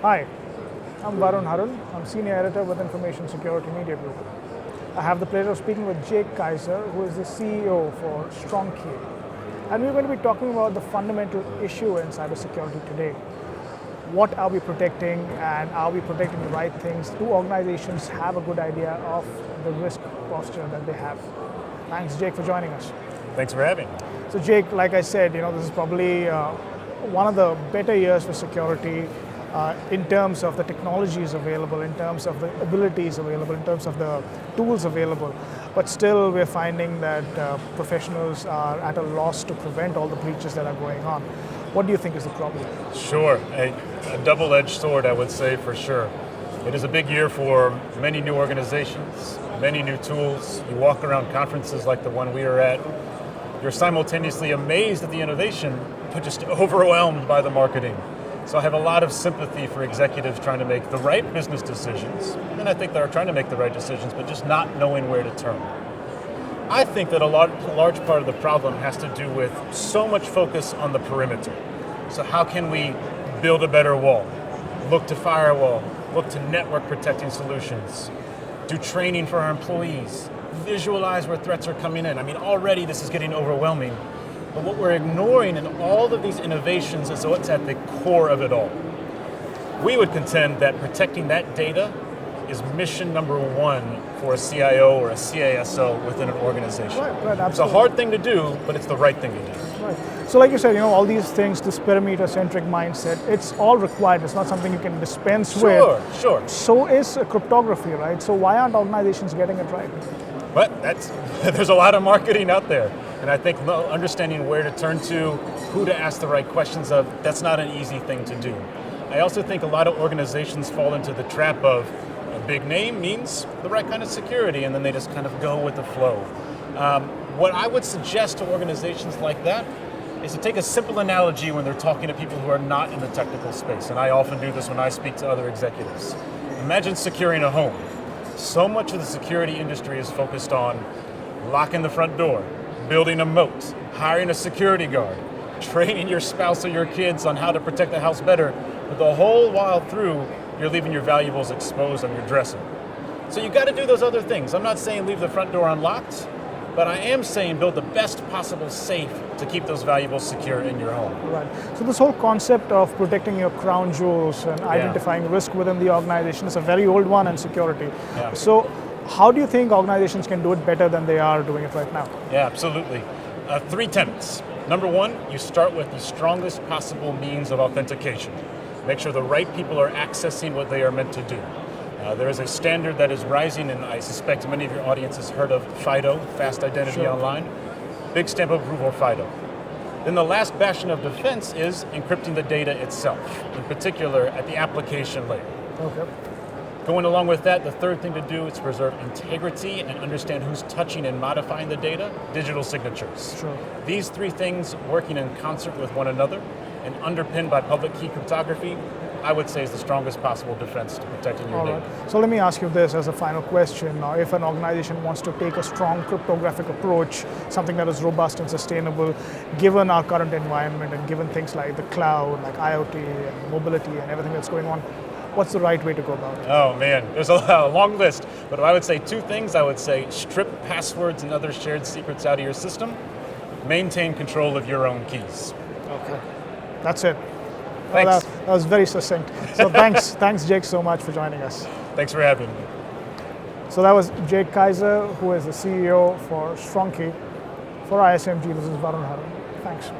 Hi, I'm Varun Harun. I'm Senior Editor with Information Security Media Group. I have the pleasure of speaking with Jake Kiser, who is the CEO for StrongKey. And we're going to be talking about the fundamental issue in cybersecurity today. What are we protecting, and are we protecting the right things? Do organizations have a good idea of the risk posture that they have? Thanks, Jake, for joining us. Thanks for having me. So Jake, like I said, this is probably one of the better years for security in terms of the technologies available, in terms of the abilities available, in terms of the tools available. But still, we're finding that professionals are at a loss to prevent all the breaches that are going on. What do you think is the problem? Sure, a double-edged sword, I would say, for sure. It is a big year for many new organizations, many new tools. You walk around conferences like the one we are at, you're simultaneously amazed at the innovation, but just overwhelmed by the marketing. So I have a lot of sympathy for executives trying to make the right business decisions, and I think they're trying to make the right decisions, but just not knowing where to turn. I think that a large part of the problem has to do with so much focus on the perimeter. So how can we build a better wall? Look to firewall, look to network protecting solutions, do training for our employees, visualize where threats are coming in. I mean, already this is getting overwhelming, but what we're ignoring in all of these innovations is what's at the core of it all. We would contend that protecting that data is mission number one for a CIO or a CASO within an organization. Right, absolutely. It's a hard thing to do, but it's the right thing to do. Right. So like you said, all these things, this perimeter-centric mindset, it's all required. It's not something you can dispense with. Sure. So is cryptography, right? So why aren't organizations getting it right? But there's a lot of marketing out there. And I think understanding where to turn to, who to ask the right questions of, that's not an easy thing to do. I also think a lot of organizations fall into the trap of a big name means the right kind of security, and then they just kind of go with the flow. What I would suggest to organizations like that is to take a simple analogy when they're talking to people who are not in the technical space, and I often do this when I speak to other executives. Imagine securing a home. So much of the security industry is focused on locking the front door, building a moat, hiring a security guard, training your spouse or your kids on how to protect the house better, but the whole while through, you're leaving your valuables exposed on your dresser. So you got to do those other things. I'm not saying leave the front door unlocked, but I am saying build the best possible safe to keep those valuables secure in your home. Right. So this whole concept of protecting your crown jewels and identifying risk within the organization is a very old one in security. Yeah. So how do you think organizations can do it better than they are doing it right now? Yeah, absolutely. 3 tenets. Number one, you start with the strongest possible means of authentication. Make sure the right people are accessing what they are meant to do. There is a standard that is rising, and I suspect many of your audience has heard of FIDO, Fast Identity Online. Big stamp of approval, FIDO. Then the last bastion of defense is encrypting the data itself, in particular at the application layer. Okay. Going along with that, the third thing to do is preserve integrity and understand who's touching and modifying the data, digital signatures. Sure. These 3 things working in concert with one another and underpinned by public key cryptography, I would say is the strongest possible defense to protecting your data. Right. So let me ask you this as a final question. Now, if an organization wants to take a strong cryptographic approach, something that is robust and sustainable, given our current environment and given things like the cloud, like IoT and mobility and everything that's going on, what's the right way to go about it? Oh man, there's a long list, but I would say 2 things. I would say strip passwords and other shared secrets out of your system. Maintain control of your own keys. Okay, that's it. Thanks. Well, that was very succinct. So thanks Jake so much for joining us. Thanks for having me. So that was Jake Kiser, who is the CEO for StrongKey. For ISMG, this is Varun Harun. Thanks.